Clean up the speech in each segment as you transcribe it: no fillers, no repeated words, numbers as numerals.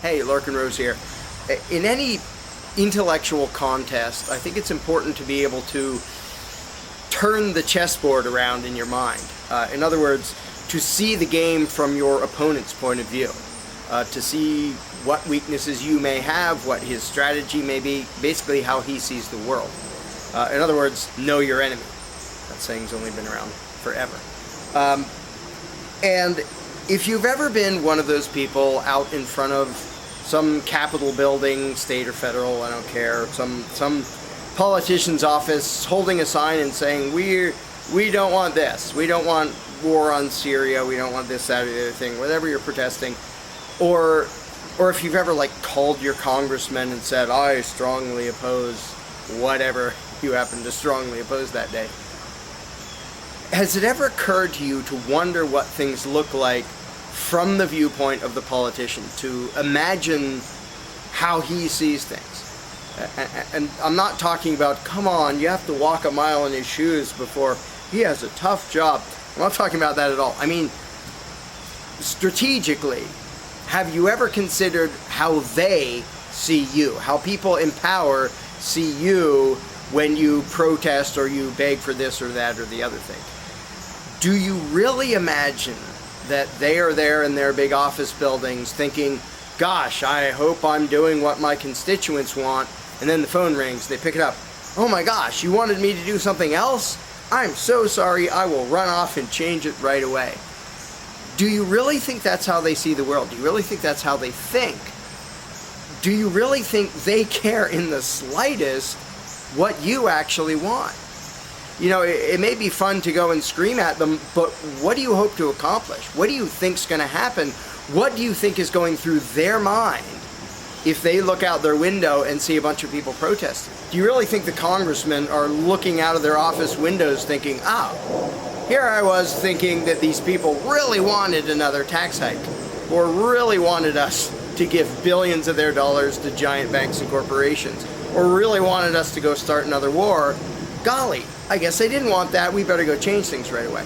Hey, Larken Rose here. In any intellectual contest, I think it's important to be able to turn the chessboard around in your mind. In other words, to see the game from your opponent's point of view. To see what weaknesses you may have, what his strategy may be, basically how he sees the world. In other words, know your enemy. That saying's only been around forever. And if you've ever been one of those people out in front of some Capitol building, state or federal, I don't care, some politician's office holding a sign and saying, we don't want this, we don't want war on Syria, we don't want this, that, or the other thing, whatever you're protesting, or if you've ever called your congressman and said, I strongly oppose whatever you happen to strongly oppose that day. Has it ever occurred to you to wonder what things look like from the viewpoint of the politician, to imagine how he sees things? And I'm not talking about, come on, you have to walk a mile in his shoes before he has a tough job. I'm not talking about that at all. I mean, strategically, have you ever considered how they see you, how people in power see you when you protest or you beg for this or that or the other thing? Do you really imagine that they are there in their big office buildings thinking, gosh, I hope I'm doing what my constituents want, and then the phone rings, they pick it up, oh my gosh, you wanted me to do something else? I'm so sorry, I will run off and change it right away. Do you really think that's how they see the world? Do you really think that's how they think? Do you really think they care in the slightest what you actually want? You know, it may be fun to go and scream at them, but what do you hope to accomplish? What do you think's going to happen? What do you think is going through their mind if they look out their window and see a bunch of people protesting? Do you really think the congressmen are looking out of their office windows thinking, oh, here I was thinking that these people really wanted another tax hike, or really wanted us to give billions of their dollars to giant banks and corporations, or really wanted us to go start another war? Golly, I guess they didn't want that, we better go change things right away.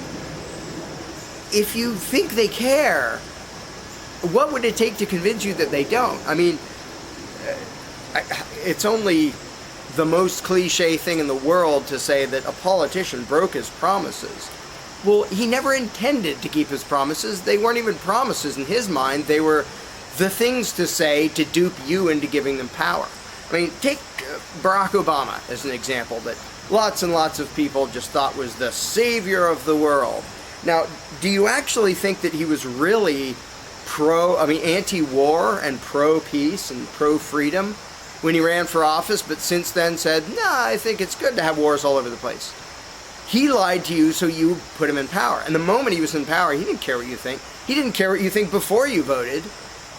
If you think they care, what would it take to convince you that they don't? I mean, it's only the most cliche thing in the world to say that a politician broke his promises. Well, he never intended to keep his promises. They weren't even promises in his mind. They were the things to say to dupe you into giving them power. I mean, take Barack Obama as an example that lots and lots of people just thought was the savior of the world. Now, do you actually think that he was really anti-war and pro-peace and pro-freedom when he ran for office, but since then said, nah, I think it's good to have wars all over the place? He lied to you, so you put him in power. And the moment he was in power, he didn't care what you think. He didn't care what you think before you voted.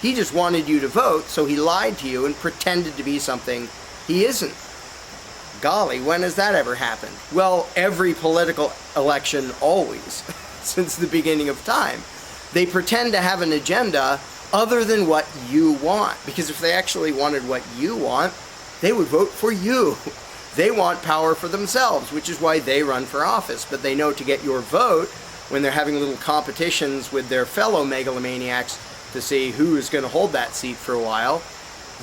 He just wanted you to vote, so he lied to you and pretended to be something he isn't. Golly, when has that ever happened? Well, every political election, always, since the beginning of time. They pretend to have an agenda other than what you want. Because if they actually wanted what you want, they would vote for you. They want power for themselves, which is why they run for office. But they know to get your vote, when they're having little competitions with their fellow megalomaniacs to see who is going to hold that seat for a while,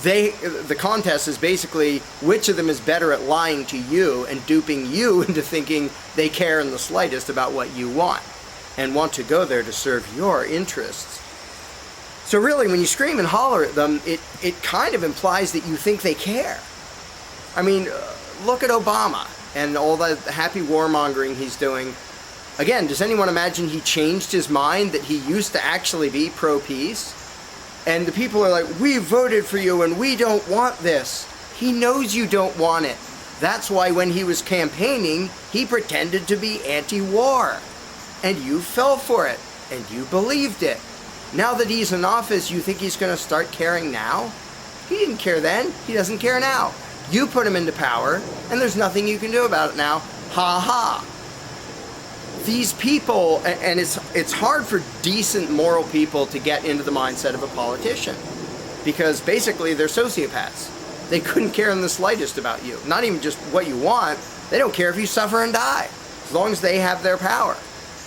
the contest is basically which of them is better at lying to you and duping you into thinking they care in the slightest about what you want and want to go there to serve your interests. So really, when you scream and holler at them, it kind of implies that you think they care. I mean, look at Obama and all the happy warmongering he's doing. Again, does anyone imagine he changed his mind, that he used to actually be pro-peace? And the people are like, we voted for you and we don't want this. He knows you don't want it. That's why when he was campaigning, he pretended to be anti-war. And you fell for it. And you believed it. Now that he's in office, you think he's going to start caring now? He didn't care then. He doesn't care now. You put him into power, and there's nothing you can do about it now. Ha ha. These people, and it's hard for decent moral people to get into the mindset of a politician, because basically they're sociopaths. They couldn't care in the slightest about you. Not even just what you want. They don't care if you suffer and die, as long as they have their power.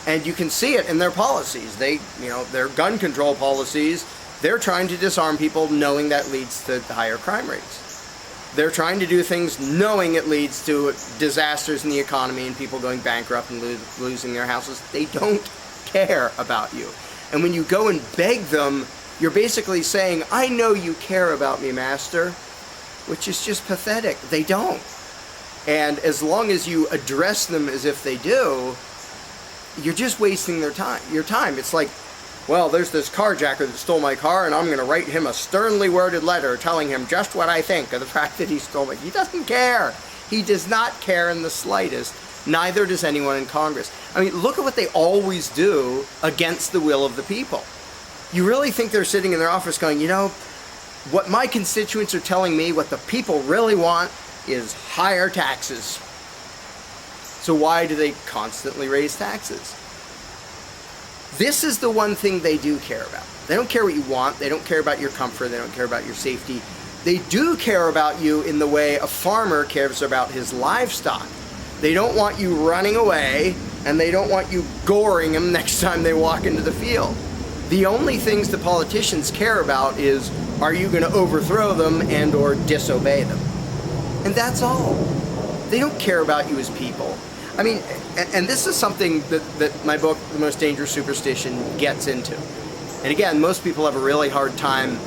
And you can see it in their policies. Their gun control policies, They're trying to disarm people knowing that leads to higher crime rates. They're trying to do things knowing it leads to disasters in the economy and people going bankrupt and losing their houses. They don't care about you. And when you go and beg them, you're basically saying, I know you care about me, master, which is just pathetic. They don't. And as long as you address them as if they do, you're just wasting your time. It's like, well, there's this carjacker that stole my car, and I'm going to write him a sternly worded letter telling him just what I think of the fact that he stole it. He doesn't care. He does not care in the slightest. Neither does anyone in Congress. I mean, look at what they always do against the will of the people. You really think they're sitting in their office going, you know, what my constituents are telling me, what the people really want is higher taxes. So why do they constantly raise taxes? This is the one thing they do care about. They don't care what you want. They don't care about your comfort. They don't care about your safety. They do care about you in the way a farmer cares about his livestock. They don't want you running away, and they don't want you goring them next time they walk into the field. The only things the politicians care about is, are you going to overthrow them and or disobey them? And that's all. They don't care about you as people. I mean, and this is something that my book, The Most Dangerous Superstition, gets into. And again, most people have a really hard time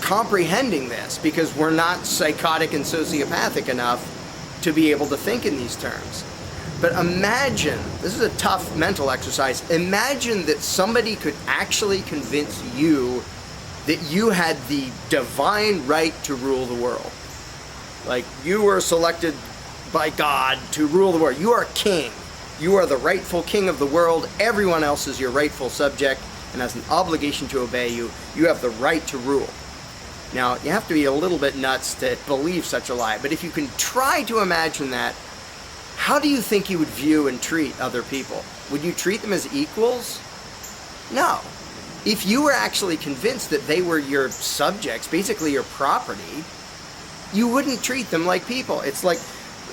comprehending this because we're not psychotic and sociopathic enough to be able to think in these terms. But imagine, this is a tough mental exercise, imagine that somebody could actually convince you that you had the divine right to rule the world. Like, you were selected by God to rule the world. You are king. You are the rightful king of the world. Everyone else is your rightful subject and has an obligation to obey you. You have the right to rule. Now, you have to be a little bit nuts to believe such a lie, but if you can try to imagine that, how do you think you would view and treat other people? Would you treat them as equals? No. If you were actually convinced that they were your subjects, basically your property, you wouldn't treat them like people. It's like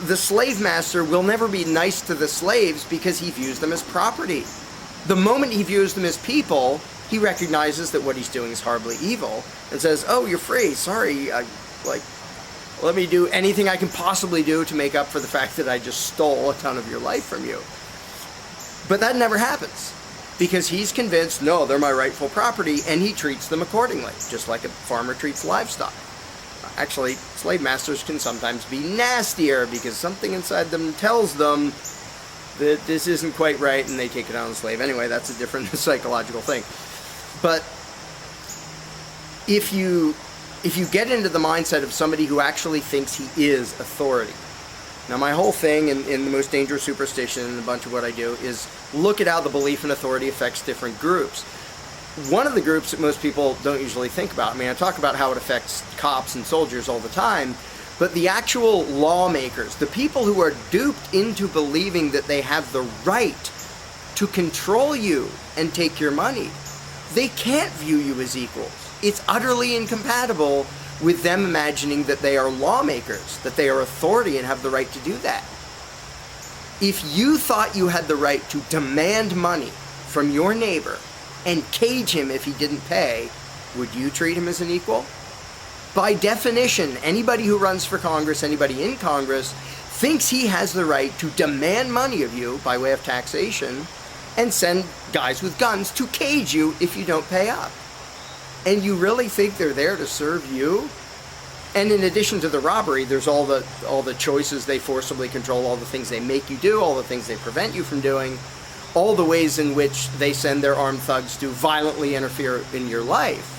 the slave master will never be nice to the slaves because he views them as property. The moment he views them as people, he recognizes that what he's doing is horribly evil and says, oh, you're free. Sorry. Let me do anything I can possibly do to make up for the fact that I just stole a ton of your life from you. But that never happens because he's convinced, no, they're my rightful property, and he treats them accordingly, just like a farmer treats livestock. Actually, slave masters can sometimes be nastier because something inside them tells them that this isn't quite right, and they take it on the slave. Anyway, that's a different psychological thing. But if you get into the mindset of somebody who actually thinks he is authority. Now, my whole thing in The Most Dangerous Superstition and a bunch of what I do is look at how the belief in authority affects different groups. One of the groups that most people don't usually think about, I mean, I talk about how it affects cops and soldiers all the time, but the actual lawmakers, the people who are duped into believing that they have the right to control you and take your money, they can't view you as equals. It's utterly incompatible with them imagining that they are lawmakers, that they are authority and have the right to do that. If you thought you had the right to demand money from your neighbor and cage him if he didn't pay, would you treat him as an equal? By definition, anybody who runs for Congress, anybody in Congress, thinks he has the right to demand money of you by way of taxation and send guys with guns to cage you if you don't pay up. And you really think they're there to serve you? And in addition to the robbery, there's all the choices they forcibly control, all the things they make you do, all the things they prevent you from doing, all the ways in which they send their armed thugs to violently interfere in your life.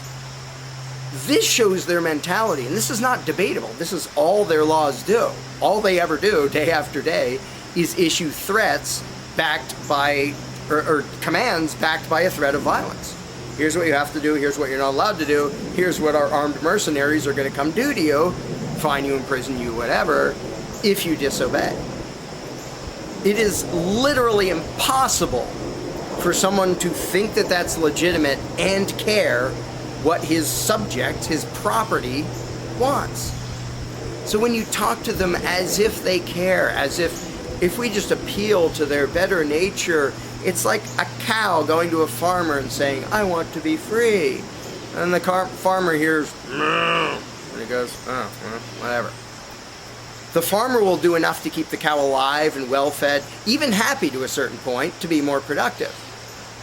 This shows their mentality, and this is not debatable. This is all their laws do. All they ever do, day after day, is issue threats backed by, or commands backed by a threat of violence. Here's what you have to do, here's what you're not allowed to do, here's what our armed mercenaries are going to come do to you, fine you, imprison you, whatever, if you disobey. It is literally impossible for someone to think that that's legitimate and care what his subject, his property, wants. So when you talk to them as if they care, as if we just appeal to their better nature It's like a cow going to a farmer and saying, I want to be free. And the farmer hears, moo, and he goes, oh, well, whatever. The farmer will do enough to keep the cow alive and well-fed, even happy to a certain point, to be more productive.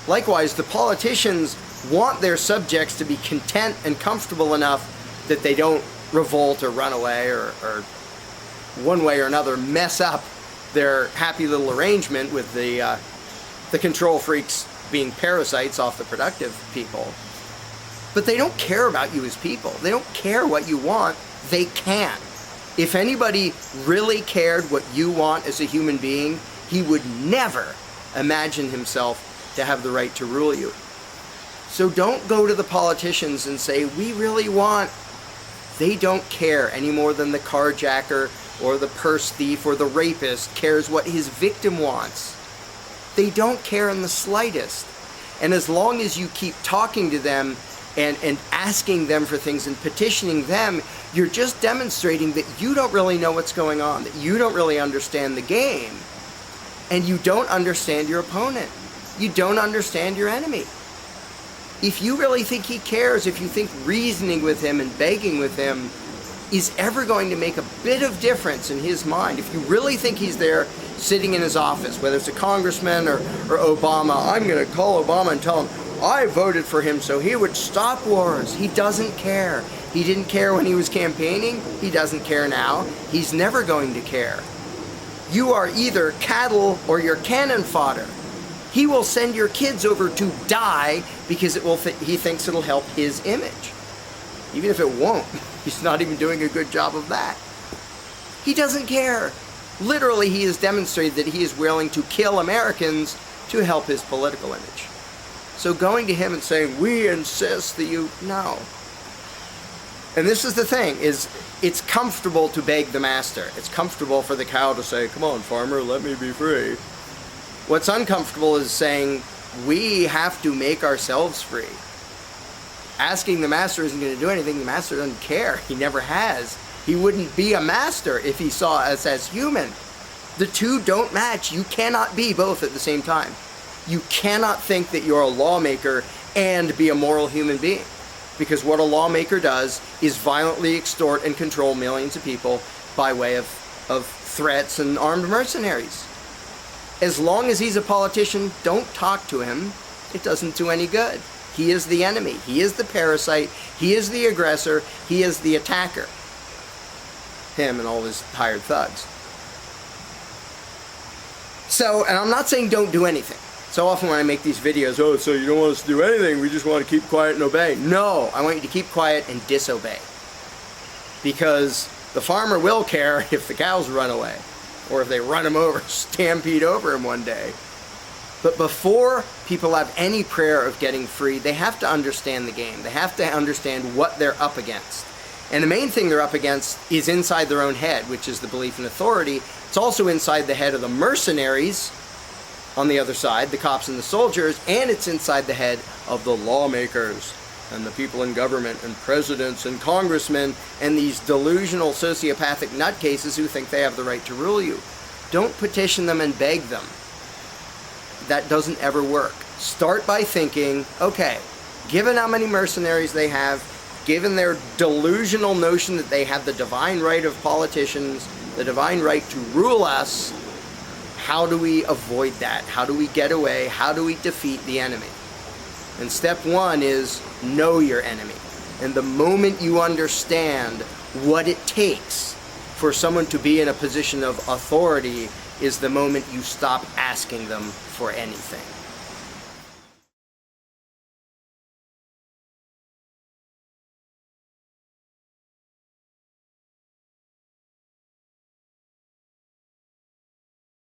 Likewise, the politicians want their subjects to be content and comfortable enough that they don't revolt or run away or one way or another mess up their happy little arrangement with the control freaks being parasites off the productive people. But they don't care about you as people. They don't care what you want. They can. If anybody really cared what you want as a human being, he would never imagine himself to have the right to rule you. So don't go to the politicians and say, we really want. They don't care any more than the carjacker or the purse thief or the rapist cares what his victim wants. They don't care in the slightest. And as long as you keep talking to them and asking them for things and petitioning them, you're just demonstrating that you don't really know what's going on, that you don't really understand the game, and you don't understand your opponent. You don't understand your enemy. If you really think he cares, if you think reasoning with him and begging with him is ever going to make a bit of difference in his mind, if you really think he's there sitting in his office, whether it's a congressman or Obama, I'm going to call Obama and tell him, I voted for him so he would stop wars. He doesn't care. He didn't care when he was campaigning. He doesn't care now. He's never going to care. You are either cattle or you're cannon fodder. He will send your kids over to die because he thinks it'll help his image. Even if it won't. He's not even doing a good job of that. He doesn't care. Literally, he has demonstrated that he is willing to kill Americans to help his political image. So going to him and saying, we insist that you, no. And this is the thing, is it's comfortable to beg the master. It's comfortable for the cow to say, come on, farmer, let me be free. What's uncomfortable is saying, we have to make ourselves free. Asking the master isn't going to do anything. The master doesn't care. He never has. He wouldn't be a master if he saw us as human. The two don't match. You cannot be both at the same time. You cannot think that you're a lawmaker and be a moral human being. Because what a lawmaker does is violently extort and control millions of people by way of threats and armed mercenaries. As long as he's a politician, don't talk to him. It doesn't do any good. He is the enemy. He is the parasite. He is the aggressor. He is the attacker. Him and all his hired thugs. So, and I'm not saying don't do anything. So often when I make these videos, oh, so you don't want us to do anything, we just want to keep quiet and obey. No, I want you to keep quiet and disobey. Because the farmer will care if the cows run away. Or if they run him over, stampede over him one day. But before people have any prayer of getting free, they have to understand the game. They have to understand what they're up against. And the main thing they're up against is inside their own head, which is the belief in authority. It's also inside the head of the mercenaries on the other side, the cops and the soldiers, and it's inside the head of the lawmakers and the people in government and presidents and congressmen and these delusional sociopathic nutcases who think they have the right to rule you. Don't petition them and beg them. That doesn't ever work. Start by thinking, okay, given how many mercenaries they have, given their delusional notion that they have the divine right of politicians, the divine right to rule us, how do we avoid that? How do we get away? How do we defeat the enemy? And step one is know your enemy. And the moment you understand what it takes for someone to be in a position of authority is the moment you stop asking them for anything.